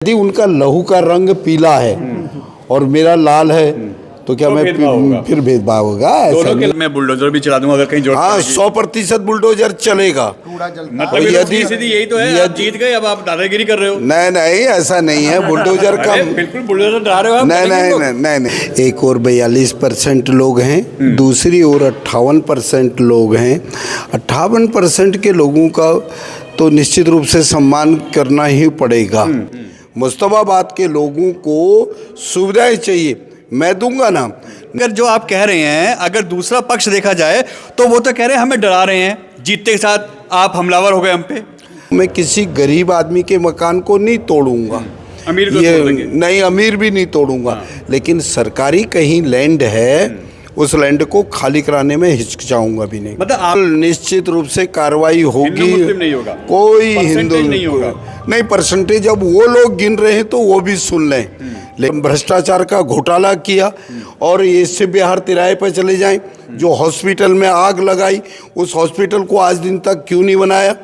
यदि उनका लहू का रंग पीला है और मेरा लाल है तो क्या मैं फिर भेदभाव होगा? ऐसा नहीं। मैं बुलडोजर भी चला दूंगा अगर कहीं जरूरत हाँ, पड़ेगी। 100% बुलडोजर चलेगा। मतलब यदि यही तो है, आप जीत गए, अब आप दादागिरी कर रहे हो। नहीं नहीं, ऐसा नहीं है। बुलडोजर का बिल्कुल बुलडोजर डरा रहे हो आप। नहीं नहीं नहीं नहीं नहीं। एक और 42% लोग हैं, दूसरी ओर 58% लोग हैं। 58% के लोगों का तो निश्चित रूप से सम्मान करना ही पड़ेगा। मुस्तफाबाद के लोगों को सुविधाएं चाहिए, मैं दूंगा ना। अगर जो आप कह रहे हैं, अगर दूसरा पक्ष देखा जाए तो वो तो कह रहे हैं हमें डरा रहे हैं, जीतते के साथ आप हमलावर हो गए हम पे। मैं किसी गरीब आदमी के मकान को नहीं तोड़ूंगा, अमीर को ये तोड़ देंगे। नहीं, अमीर भी नहीं तोड़ूंगा। लेकिन सरकारी कहीं लैंड है, उस लैंड को खाली कराने में हिचकिचाऊंगा भी नहीं। मतलब आप निश्चित रूप से कार्रवाई होगी। हिंदू मुस्लिम नहीं होगा, कोई परसेंटेज हिंदू नहीं होगा। नहीं, परसेंटेज अब वो लोग गिन रहे हैं तो वो भी सुन लें। लेकिन भ्रष्टाचार का घोटाला किया और इससे बिहार तिराहे पर चले जाएं। जो हॉस्पिटल में आग लगाई, उस हॉस्पिटल को आज दिन तक क्यों नहीं बनाया?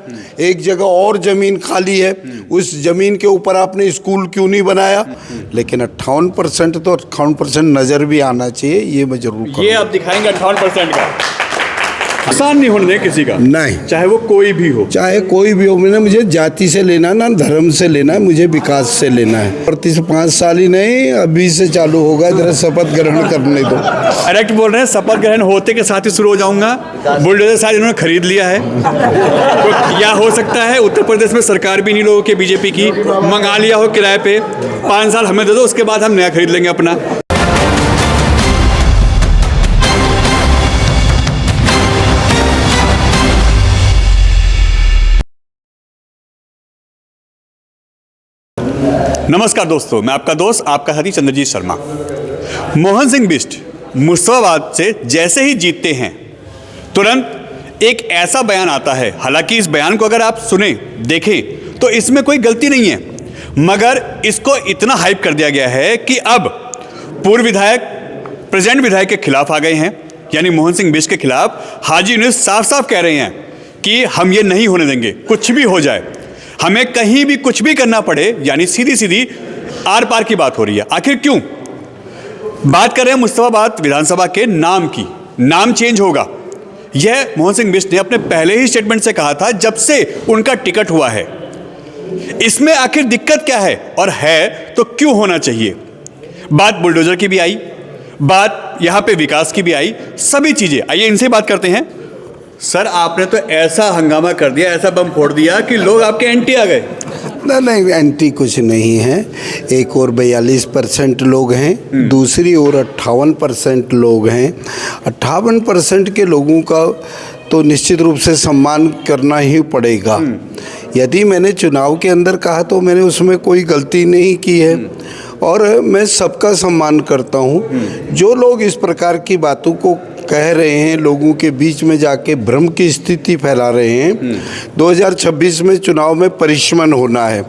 एक जगह और जमीन खाली है, उस जमीन के ऊपर आपने स्कूल क्यों नहीं बनाया? लेकिन 58% तो 58% नजर भी आना चाहिए, ये मैं जरूर करूँगा। ये आप दिखाएंगे 58% का। आसान नहीं होने दें किसी का, नहीं, चाहे वो कोई भी हो। चाहे कोई भी हो। मैंने मुझे जाति से लेना ना धर्म से लेना है, मुझे विकास से लेना है। 5 साल ही नहीं, अभी से चालू होगा। जरा शपथ ग्रहण करने दो। डायरेक्ट बोल रहे हैं, शपथ ग्रहण होते के साथ ही शुरू हो जाऊंगा। बुलडोजर शायद इन्होंने खरीद लिया है तो या हो सकता है उत्तर प्रदेश में सरकार भी नहीं लोगों के बीजेपी की मंगा लिया हो किराए पे। 5 साल हमें दे दो, उसके बाद हम नया खरीद लेंगे अपना। नमस्कार दोस्तों, मैं आपका दोस्त, आपका साथी चंद्रजीत शर्मा। मोहन सिंह बिष्ट मुस्तफाबाद से जैसे ही जीतते हैं, तुरंत एक ऐसा बयान आता है। हालांकि इस बयान को अगर आप सुने देखें तो इसमें कोई गलती नहीं है, मगर इसको इतना हाइप कर दिया गया है कि अब पूर्व विधायक प्रेजेंट विधायक के खिलाफ आ गए हैं, यानी मोहन सिंह बिष्ट के खिलाफ। हाजी यूनुस साफ साफ कह रहे हैं कि हम ये नहीं होने देंगे, कुछ भी हो जाए, हमें कहीं भी कुछ भी करना पड़े। यानी सीधी सीधी आर पार की बात हो रही है। आखिर क्यों? बात कर रहे हैं मुस्तफाबाद विधानसभा के नाम की। नाम चेंज होगा, यह मोहन सिंह बिष्ट ने अपने पहले ही स्टेटमेंट से कहा था जब से उनका टिकट हुआ है। इसमें आखिर दिक्कत क्या है, और है तो क्यों होना चाहिए? बात बुलडोजर की भी आई, बात यहां पे विकास की भी आई, सभी चीजें। आइए इनसे बात करते हैं। सर, आपने तो ऐसा हंगामा कर दिया, ऐसा बम फोड़ दिया कि लोग आपके एंटी आ गए। नहीं, एंटी कुछ नहीं है। एक और 42% लोग हैं, दूसरी ओर 58% लोग हैं। 58% के लोगों का तो निश्चित रूप से सम्मान करना ही पड़ेगा। यदि मैंने चुनाव के अंदर कहा तो मैंने उसमें कोई गलती नहीं की है और मैं सबका सम्मान करता हूँ। जो लोग इस प्रकार की बातों को कह रहे हैं, लोगों के बीच में जाके भ्रम की स्थिति फैला रहे हैं। 2026 में चुनाव में परिश्रमण होना है,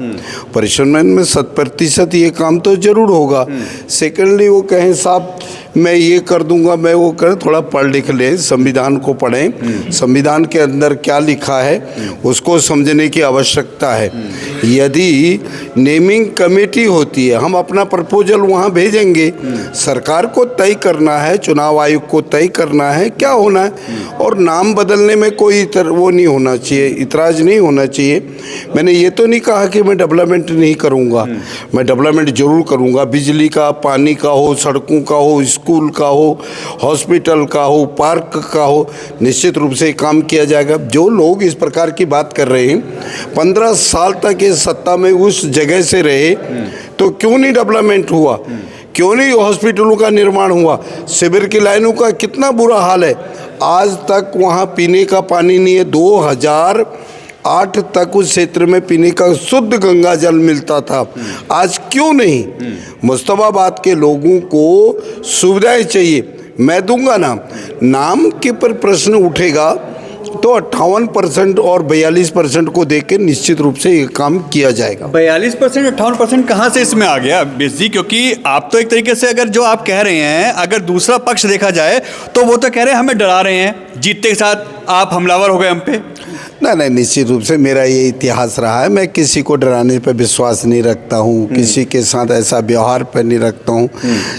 परिश्रमण में 100% ये काम तो जरूर होगा। सेकेंडली वो कहें साहब मैं ये कर दूंगा, मैं वो कर, थोड़ा पढ़ लिख लें, संविधान को पढ़ें, संविधान के अंदर क्या लिखा है उसको समझने की आवश्यकता है। यदि नेमिंग कमेटी होती है, हम अपना प्रपोजल वहाँ भेजेंगे, सरकार को तय करना है, चुनाव आयोग को तय करना है क्या होना है, और नाम बदलने में कोई वो नहीं होना चाहिए, इतराज़ नहीं होना चाहिए। मैंने ये तो नहीं कहा कि मैं डेवलपमेंट नहीं करूँगा, मैं डेवलपमेंट जरूर करूँगा। बिजली का, पानी का हो, सड़कों का हो, स्कूल का हो, हॉस्पिटल का हो, पार्क का हो, निश्चित रूप से काम किया जाएगा। जो लोग इस प्रकार की बात कर रहे हैं, 15 साल तक इस सत्ता में उस जगह से रहे तो क्यों नहीं डेवलपमेंट हुआ, क्यों नहीं हॉस्पिटलों का निर्माण हुआ? शिविर की लाइनों का कितना बुरा हाल है, आज तक वहाँ पीने का पानी नहीं है। 2008 तक उस क्षेत्र में पीने का शुद्ध गंगा जल मिलता था, आज क्यों नहीं? मुस्तफाबाद के लोगों को सुविधाएं चाहिए, मैं दूंगा ना। नाम के पर प्रश्न उठेगा तो 58% और 42% को देख के निश्चित रूप से ये काम किया जाएगा। 42% 58% कहाँ से इसमें आ गया बिष्ट जी? क्योंकि आप तो एक तरीके से, अगर जो आप कह रहे हैं, अगर दूसरा पक्ष देखा जाए तो वो तो कह रहे हैं हमें डरा रहे हैं, जीतते के साथ आप हमलावर हो गए हम पे। नहीं, निश्चित रूप से मेरा ये इतिहास रहा है। मैं किसी को डराने पर विश्वास नहीं रखता हूँ, किसी के साथ ऐसा व्यवहार पर नहीं रखता हूँ।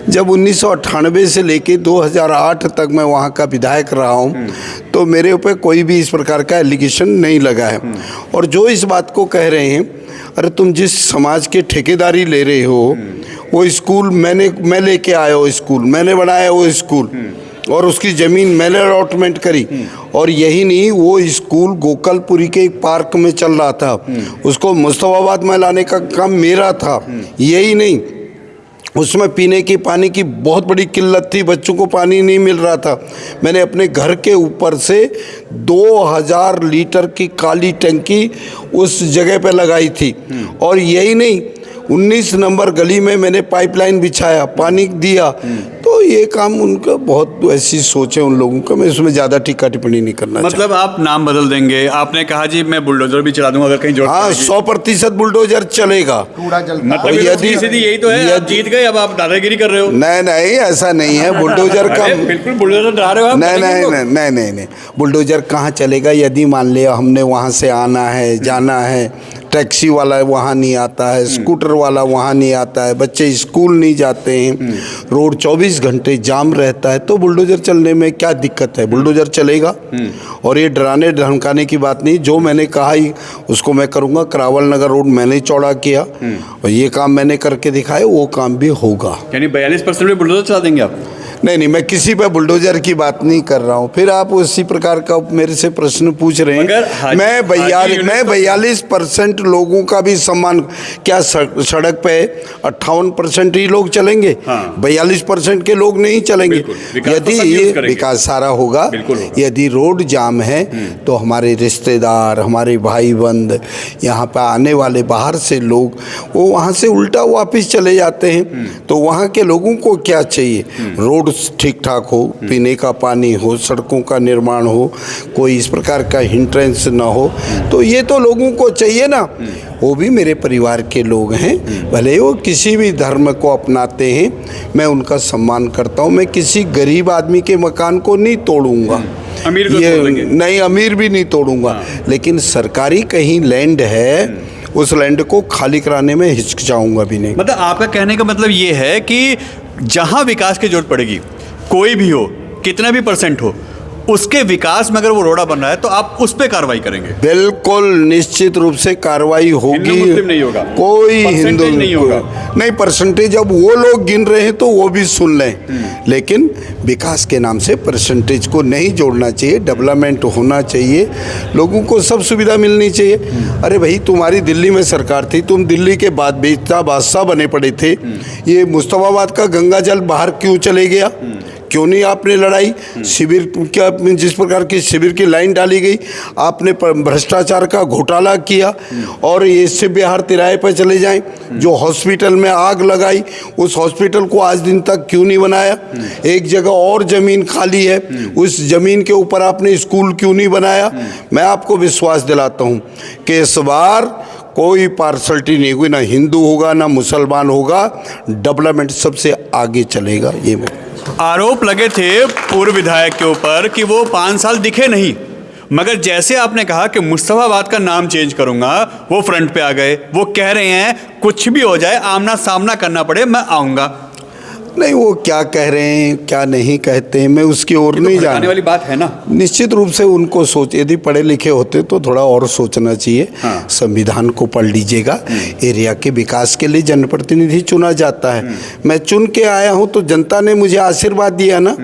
जब 1998 से लेके 2008 तक मैं वहाँ का विधायक रहा हूँ, तो मेरे ऊपर कोई भी इस प्रकार का एलिगेशन नहीं लगा है। और जो इस बात को कह रहे हैं, अरे तुम जिस समाज के ठेकेदारी ले रहे हो, वो स्कूल मैं लेके आया हूँ, स्कूल मैंने बनाया वो स्कूल, और उसकी ज़मीन मैंने अलॉटमेंट करी। और यही नहीं, वो स्कूल गोकलपुरी के एक पार्क में चल रहा था, उसको मुस्तफाबाद में लाने का काम मेरा था। यही नहीं, उसमें पीने की पानी की बहुत बड़ी किल्लत थी, बच्चों को पानी नहीं मिल रहा था। मैंने अपने घर के ऊपर से 2000 लीटर की काली टंकी उस जगह पे लगाई थी। और यही नहीं, 19 नंबर गली में मैंने पाइपलाइन बिछाया, पानी दिया। तो ये काम उनका बहुत ऐसी सोच है उन लोगों का, मैं इसमें ज़्यादा टीका टिप्पणी नहीं करना चाहता। मतलब आप नाम बदल देंगे, आपने कहा जी मैं बुलडोजर भी चला दूंगा अगर कहीं जरूरत हाँ, पड़ेगी। 100% बुलडोजर चलेगा। मतलब सीधी यही तो है, आप जीत गए, अब आप दादागिरी कर रहे हो। नहीं, ऐसा नहीं है। बुलडोजर का बिल्कुल बुलडोजर डरा रहे हो आप। नहीं, बुलडोजर कहाँ चलेगा? यदि मान लिया हमने वहाँ से आना है, जाना है, टैक्सी वाला वहाँ नहीं आता है, स्कूटर वाला वहाँ नहीं आता है, बच्चे स्कूल नहीं जाते हैं, रोड 24 घंटे जाम रहता है, तो बुलडोजर चलने में क्या दिक्कत है? बुलडोजर चलेगा। और ये डराने धमकाने की बात नहीं, जो मैंने कहा ही उसको मैं करूँगा। करावल नगर रोड मैंने चौड़ा किया और ये काम मैंने करके दिखाया, वो काम भी होगा। यानी 42% में बुलडोजर चला देंगे आप? नहीं, मैं किसी पे बुलडोजर की बात नहीं कर रहा हूँ। फिर आप उसी प्रकार का मेरे से प्रश्न पूछ रहे हैं। मैं 42% लोगों का भी सम्मान, क्या सड़क पे 58% ही लोग चलेंगे? 42% के लोग नहीं चलेंगे। यदि ये विकास सारा होगा, यदि रोड जाम है तो हमारे रिश्तेदार, हमारे भाई बंद, यहाँ पर आने वाले बाहर से लोग, वो वहाँ से उल्टा वापस चले जाते हैं। तो वहाँ के लोगों को क्या चाहिए? रोड ठीक ठाक हो, पीने का पानी हो, सड़कों का निर्माण हो, कोई इस प्रकार का हिंड्रेंस ना हो। तो ये तो लोगों को चाहिए ना। वो भी मेरे परिवार के लोग हैं, भले वो किसी भी धर्म को अपनाते हैं, मैं उनका सम्मान करता हूँ। मैं किसी गरीब आदमी के मकान को नहीं तोड़ूंगा, अमीर को ये तोड़ देंगे। नहीं, अमीर भी नहीं तोड़ूंगा। लेकिन सरकारी कहीं लैंड है, उस लैंड को खाली कराने में हिचकिचाऊंगा भी नहीं। मतलब आपका कहने का मतलब ये है कि जहां विकास की जरूरत पड़ेगी, कोई भी हो, कितना भी परसेंट हो, उसके विकास में अगर वो रोड़ा बन रहा है तो आप उस पर कार्रवाई करेंगे? बिल्कुल, निश्चित रूप से कार्रवाई होगी। हिंदू मुस्लिम नहीं होगा, कोई हिंदू नहीं होगा। नहीं, परसेंटेज अब वो लोग गिन रहे हैं तो वो भी सुन लें। लेकिन विकास के नाम से परसेंटेज को नहीं जोड़ना चाहिए। डेवलपमेंट होना चाहिए, लोगों को सब सुविधा मिलनी चाहिए। अरे भाई, तुम्हारी दिल्ली में सरकार थी, तुम दिल्ली के बाद बेचता बादशाह बने पड़े थे। ये मुस्तफाबाद का गंगा जल बाहर क्यों चले गया? क्यों नहीं आपने लड़ाई? शिविर क्या, जिस प्रकार की शिविर की लाइन डाली गई, आपने भ्रष्टाचार का घोटाला किया। और ये इससे बिहार तिराहे पर चले जाएं, जो हॉस्पिटल में आग लगाई, उस हॉस्पिटल को आज दिन तक क्यों नहीं बनाया? एक जगह और ज़मीन खाली है, उस ज़मीन के ऊपर आपने स्कूल क्यों नहीं बनाया? मैं आपको विश्वास दिलाता हूँ कि इस बार कोई पार्शलिटी नहीं हुई, ना हिंदू होगा ना मुसलमान होगा, डेवलपमेंट सबसे आगे चलेगा। ये आरोप लगे थे पूर्व विधायक के ऊपर कि वो 5 साल दिखे नहीं, मगर जैसे आपने कहा कि मुस्तफाबाद का नाम चेंज करूंगा, वो फ्रंट पे आ गए। वो कह रहे हैं कुछ भी हो जाए, आमना सामना करना पड़े, मैं आऊंगा। नहीं, वो क्या कह रहे हैं क्या नहीं कहते हैं, मैं उसकी ओर नहीं जाने वाली बात है ना। निश्चित रूप से उनको यदि पढ़े लिखे होते तो थोड़ा और सोचना चाहिए। संविधान को पढ़ लीजिएगा। एरिया के विकास के लिए जनप्रतिनिधि चुना जाता है। मैं चुन के आया हूँ तो जनता ने मुझे आशीर्वाद दिया ना,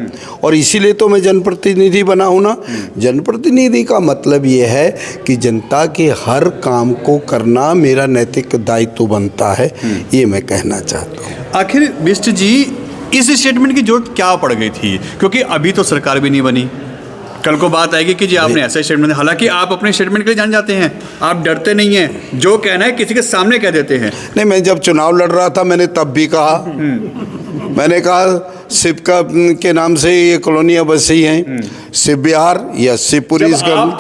और इसीलिए तो मैं जनप्रतिनिधि बना हूँ ना। जनप्रतिनिधि का मतलब ये है कि जनता के हर काम को करना मेरा नैतिक दायित्व बनता है, ये मैं कहना चाहता हूँ। आखिर बिष्ट जी, इस स्टेटमेंट की जरूरत क्या पड़ गई थी? क्योंकि अभी तो सरकार भी नहीं बनी, कल को बात आएगी कि जी आपने ऐसा स्टेटमेंट, हालांकि आप अपने स्टेटमेंट के लिए जान जाते हैं, आप डरते नहीं हैं, जो कहना है किसी के सामने कह देते हैं। नहीं, मैं जब चुनाव लड़ रहा था मैंने तब भी कहा, मैंने कहा सिपका के नाम से ये कॉलोनियाँ बसी हैं, शिव विहार या शिवपुरी।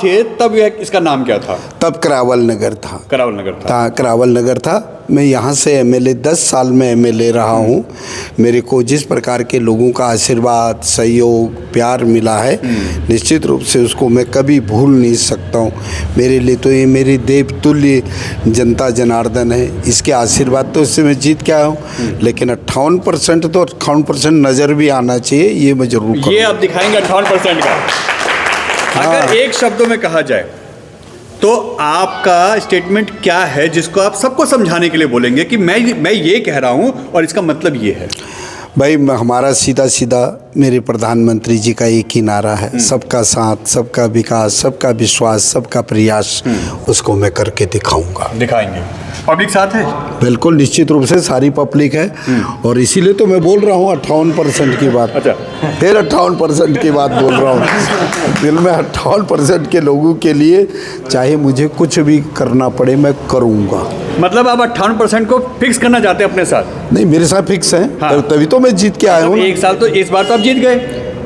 थे तब इसका नाम क्या था? तब करावल नगर था। करावल नगर था। करावल नगर था। मैं यहाँ से एमएलए 10 साल में एमएलए रहा हूँ। मेरे को जिस प्रकार के लोगों का आशीर्वाद, सहयोग, प्यार मिला है, निश्चित रूप से उसको मैं कभी भूल नहीं सकता हूँ। मेरे लिए तो ये मेरी देवतुल्य जनता जनार्दन है। इसके आशीर्वाद तो इससे मैं जीत के आया हूँ, लेकिन 58% तो 58% नज़र भी आना चाहिए, ये मैं जरूर करूँगा। ये आप दिखाएंगे 58% का। अगर एक शब्दों में कहा जाए तो आपका स्टेटमेंट क्या है जिसको आप सबको समझाने के लिए बोलेंगे कि मैं ये कह रहा हूं और इसका मतलब ये है? भाई हमारा सीधा सीधा मेरे प्रधानमंत्री जी का एक ही नारा है, सबका साथ, सबका विकास, सबका विश्वास, सबका प्रयास। उसको मैं करके दिखाऊंगा। दिखाएंगे। पब्लिक साथ है? बिल्कुल, निश्चित रूप से सारी पब्लिक है, और इसीलिए तो मैं बोल रहा हूँ 58% की बात। अच्छा, फिर 58% की बात बोल रहा हूँ। दिल में 58% के लोगों के लिए चाहे मुझे कुछ भी करना पड़े, मैं करूँगा। मतलब आप 58% को फिक्स करना चाहते हैं अपने साथ? नहीं, मेरे साथ फिक्स है। हाँ। तभी तो मैं जीत के आया हूँ। एक साल तो इस बार तो आप जीत गए,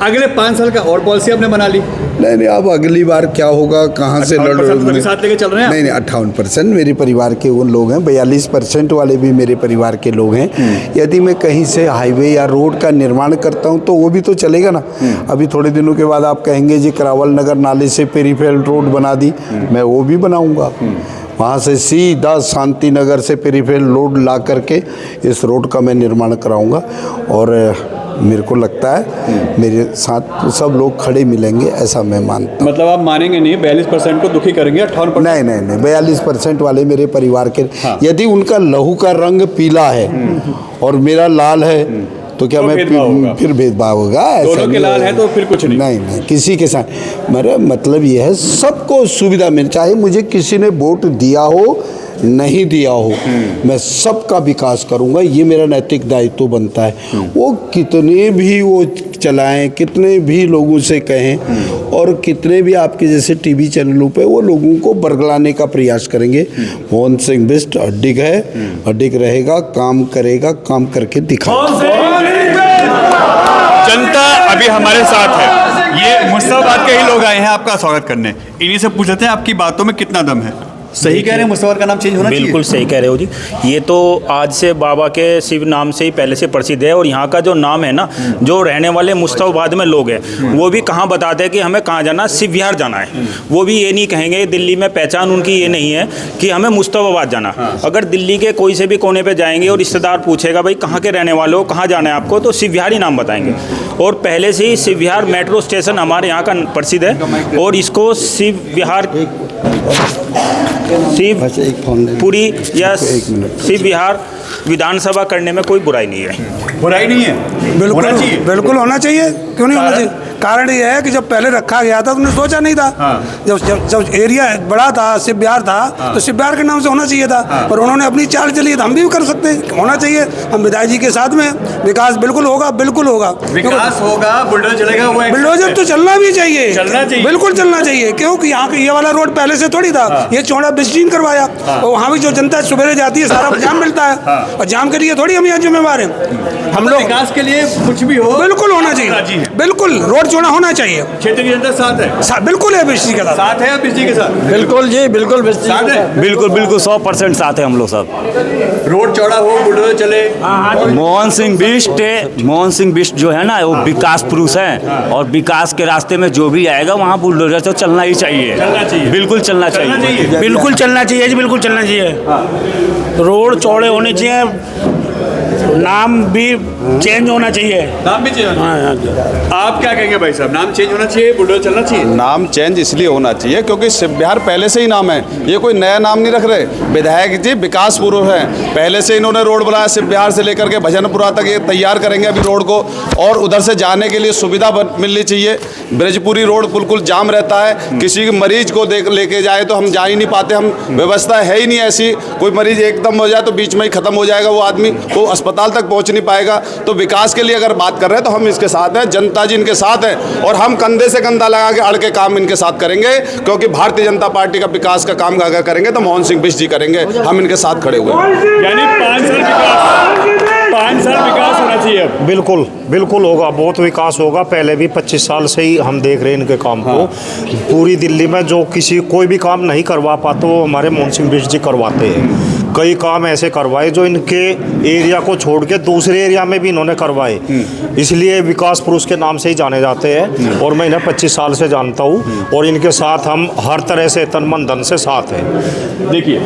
अगले 5 साल का और पॉलिसी आपने बना ली। नहीं, अब अगली बार क्या होगा, कहाँ से लड़ रहे तो साथ लेके चल रहे हैं? नहीं, 58% मेरे परिवार के वो लोग हैं, 42% वाले भी मेरे परिवार के लोग हैं। यदि मैं कहीं से हाईवे या रोड का निर्माण करता हूं तो वो भी तो चलेगा ना। अभी थोड़े दिनों के बाद आप कहेंगे जी करावल नगर नाले से पेरीफेरल रोड बना दी, मैं वो भी बनाऊंगा। वहाँ से सीधा शांति नगर से पेरीफेरल रोड ला करके इस रोड का मैं निर्माण कराऊंगा। और मेरे को लगता है मेरे साथ सब लोग खड़े मिलेंगे, ऐसा मैं मानता हूँ। मतलब आप मानेंगे नहीं, 42% को दुखी करेंगे 58%? नहीं, 42% वाले मेरे परिवार के। हाँ। यदि उनका लहू का रंग पीला है और मेरा लाल है तो क्या तो मैं फिर भेदभाव होगा? दोनों के लाल है तो फिर कुछ नहीं। नहीं, किसी के साथ मेरा मतलब ये है सबको सुविधा मिले, चाहे मुझे किसी ने वोट दिया हो नहीं दिया हो, मैं सबका विकास करूंगा। ये मेरा नैतिक दायित्व बनता है। वो कितने भी वो चलाएं, कितने भी लोगों से कहें, और कितने भी आपके जैसे टीवी चैनलों पे वो लोगों को बरगलाने का प्रयास करेंगे। मोहन सिंह बिष्ट अडिग है, अडिग रहेगा, काम करेगा, काम करके दिखाएगा। जनता अभी हमारे साथ है। ये मुर्शिदाबाद के ही लोग आए हैं आपका स्वागत करने। इन्हीं से पूछ लेते हैं आपकी बातों में कितना दम है। सही कह रहे हैं, मुर्शिदाबाद का नाम चेंज होना चाहिए? बिल्कुल सही कह रहे हो जी। ये तो आज से बाबा के शिव नाम से ही पहले से प्रसिद्ध है, और यहाँ का जो नाम है ना, जो रहने वाले मुर्शिदाबाद में लोग हैं वो भी कहाँ बताते हैं कि हमें कहाँ जाना, शिव विहार जाना है। वो भी ये नहीं कहेंगे, दिल्ली में पहचान उनकी ये नहीं है कि हमें मुर्शिदाबाद जाना। अगर दिल्ली के कोई से भी कोने पर जाएंगे और रिश्तेदार पूछेगा भाई कहाँ के रहने वाले हो, कहाँ जाना है आपको, तो शिव विहार ही नाम बताएंगे। और पहले से ही शिव विहार मेट्रो स्टेशन हमारे यहाँ का प्रसिद्ध है, और इसको शिव विहार शिवपुरी या शिव विहार विधानसभा करने में कोई बुराई नहीं है। बुराई नहीं है, बिल्कुल होना चाहिए। बिल्कुल होना चाहिए, क्यों नहीं होना चाहिए? कारण ये है कि जब पहले रखा गया था तो उन्होंने सोचा नहीं था। जब एरिया बड़ा था, शिव विहार था, तो शिव विहार के नाम से होना चाहिए था। पर उन्होंने अपनी चाल चली है तो हम भी कर सकते हैं, होना चाहिए। हम विधायक जी के साथ में विकास बिल्कुल होगा, बिल्कुल होगा। विकास होगा, बुलडोजर चलेगा, वो बुलडोजर तो चलना भी चाहिए, चलना चाहिए, बिल्कुल चलना चाहिए। क्योंकि यहाँ ये वाला रोड पहले से थोड़ी था, ये चौड़ा बिस्टीन करवाया, और वहाँ भी जो जनता सवेरे जाती है सारा जाम मिलता है, और जाम के लिए थोड़ी हम यहाँ जिम्मेवार हैं। हम लोग विकास के लिए कुछ भी हो बिल्कुल होना चाहिए, बिल्कुल रोड चौड़ा होना चाहिए। क्षेत्र की जनता साथ है, बिल्कुल है बिजली के साथ। साथ है आप बिजली के साथ? बिल्कुल जी, बिल्कुल साथ है, बिल्कुल 100% साथ है हम लोग सब। रोड चौड़ा हो, बुलडोजर चले। मोहन सिंह बिष्ट जो है ना, वो विकास पुरुष है, और विकास के रास्ते में जो भी आएगा वहाँ बुलडोजर तो चलना ही चाहिए। बिल्कुल चलना चाहिए, बिल्कुल चलना चाहिए जी, बिल्कुल चलना चाहिए। रोड चौड़े होने चाहिए, नाम भी चेंज होना चाहिए। नाम भी चेंज होना चाहिए। आप क्या कहेंगे भाई साहब, नाम चेंज होना चाहिए, बुलडोजर चलना चाहिए? नाम चेंज इसलिए होना चाहिए क्योंकि शिव विहार पहले से ही नाम है, ये कोई नया नाम नहीं रख रहे। विधायक जी विकास पुरुष हैं, पहले से इन्होंने रोड बनाया, शिव विहार से लेकर के भजनपुरा तक ये तैयार करेंगे अभी रोड को, और उधर से जाने के लिए सुविधा मिलनी चाहिए। ब्रजपुरी रोड बिल्कुल जाम रहता है, किसी मरीज को लेके जाए तो हम जा ही नहीं पाते, हम व्यवस्था है ही नहीं ऐसी। कोई मरीज एकदम हो जाए तो बीच में ही खत्म हो जाएगा वो आदमी, वो अस्पताल तक पहुंच नहीं पाएगा। तो विकास के लिए अगर बात कर रहे हैं तो हम इसके साथ हैं, जनता जी इनके साथ है, और हम कंधे से कंधा लगा के अड़ के काम इनके साथ करेंगे, क्योंकि भारतीय जनता पार्टी का विकास का काम अगर करेंगे तो मोहन सिंह बिष्ट जी करेंगे, हम इनके साथ खड़े हुए हैं। यानी 5 साल विकास होना चाहिए। बिल्कुल होगा, बहुत विकास होगा। पहले भी 25 साल से ही हम देख रहे हैं इनके काम को। पूरी दिल्ली में जो कोई भी काम नहीं करवा पाते वो हमारे मोहन सिंह बिष्ट जी करवाते हैं। कई काम ऐसे करवाए जो इनके एरिया को छोड़ के दूसरे एरिया में भी इन्होंने करवाए, इसलिए विकास पुरुष के नाम से ही जाने जाते हैं। और मैं इन्हें 25 साल से जानता हूँ और इनके साथ हम हर तरह से तन मन धन से साथ हैं। देखिए,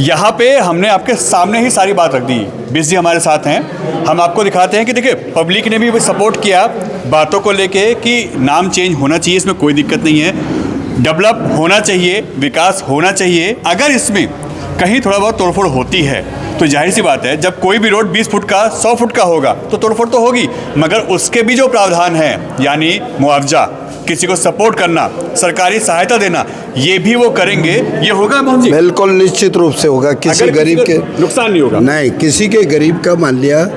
यहाँ पे हमने आपके सामने ही सारी बात रख दी। बिस जी हमारे साथ हैं, हम आपको दिखाते हैं कि देखिए पब्लिक ने भी सपोर्ट किया बातों को लेके कि नाम चेंज होना चाहिए, इसमें कोई दिक्कत नहीं है, डेवलप होना चाहिए, विकास होना चाहिए। अगर इसमें कहीं थोड़ा बहुत तोड़फोड़ होती है तो जाहिर सी बात है, जब कोई भी रोड 20 फुट का 100 फुट का होगा तो तोड़फोड़ तो होगी, मगर उसके भी जो प्रावधान है, यानी मुआवजा, किसी को सपोर्ट करना, सरकारी सहायता देना, ये भी वो करेंगे। ये होगा मोहन जी? बिल्कुल निश्चित रूप से होगा। किसी गरीब के नुकसान नहीं होगा। नहीं, किसी के गरीब का मान लिया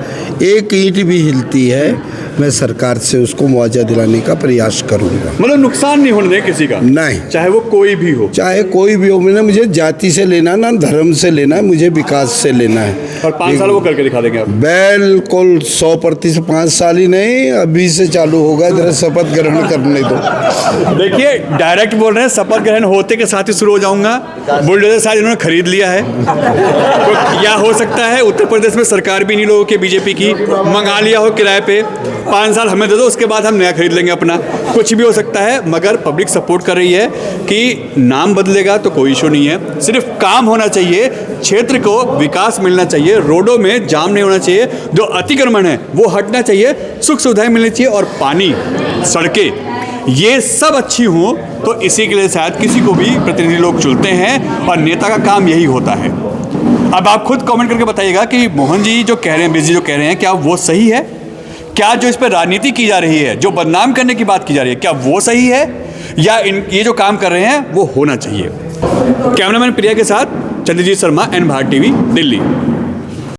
एक ईंट भी हिलती है, मैं सरकार से उसको मुआवजा दिलाने का प्रयास करूंगा। मतलब नुकसान नहीं होने दें किसी का, नहीं, चाहे वो कोई भी हो, चाहे कोई भी हो। मैंने मुझे जाति से लेना ना धर्म से लेना है, मुझे विकास से लेना है। और 5 साल वो करके दिखा देंगे आप? बिल्कुल 100%। 5 साल ही नहीं, अभी से चालू होगा। जरा शपथ ग्रहण करने दो। देखिए डायरेक्ट बोल रहे हैं, शपथ ग्रहण होते के साथ ही शुरू हो जाऊंगा। बुलडोजर शायद इन्होंने खरीद लिया है, तो या हो सकता है उत्तर प्रदेश में सरकार भी नहीं लोगों की बीजेपी की मंगा लिया हो किराए पे, 5 साल हमें दे दो, उसके बाद हम नया खरीद लेंगे अपना, कुछ भी हो सकता है। मगर पब्लिक सपोर्ट कर रही है कि नाम बदलेगा तो कोई इशू नहीं है, सिर्फ काम होना चाहिए, क्षेत्र को विकास मिलना चाहिए, रोडों में जाम नहीं होना चाहिए, जो अतिक्रमण है वो हटना चाहिए, सुख सुविधाएं मिलनी चाहिए, और पानी, सड़कें, ये सब अच्छी हों। तो इसी के लिए शायद किसी को भी प्रतिनिधि लोग चुनते हैं और नेता का काम यही होता है। अब आप खुद कमेंट करके बताइएगा कि मोहन जी जो कह रहे हैं, बिस जी जो कह रहे हैं, क्या वो सही है? क्या जो इस पर राजनीति की जा रही है, जो बदनाम करने की बात की जा रही है, क्या वो सही है, या ये जो काम कर रहे हैं वो होना चाहिए? कैमरामैन प्रिया के साथ चंद्रजीत शर्मा, एन भारत टीवी, दिल्ली।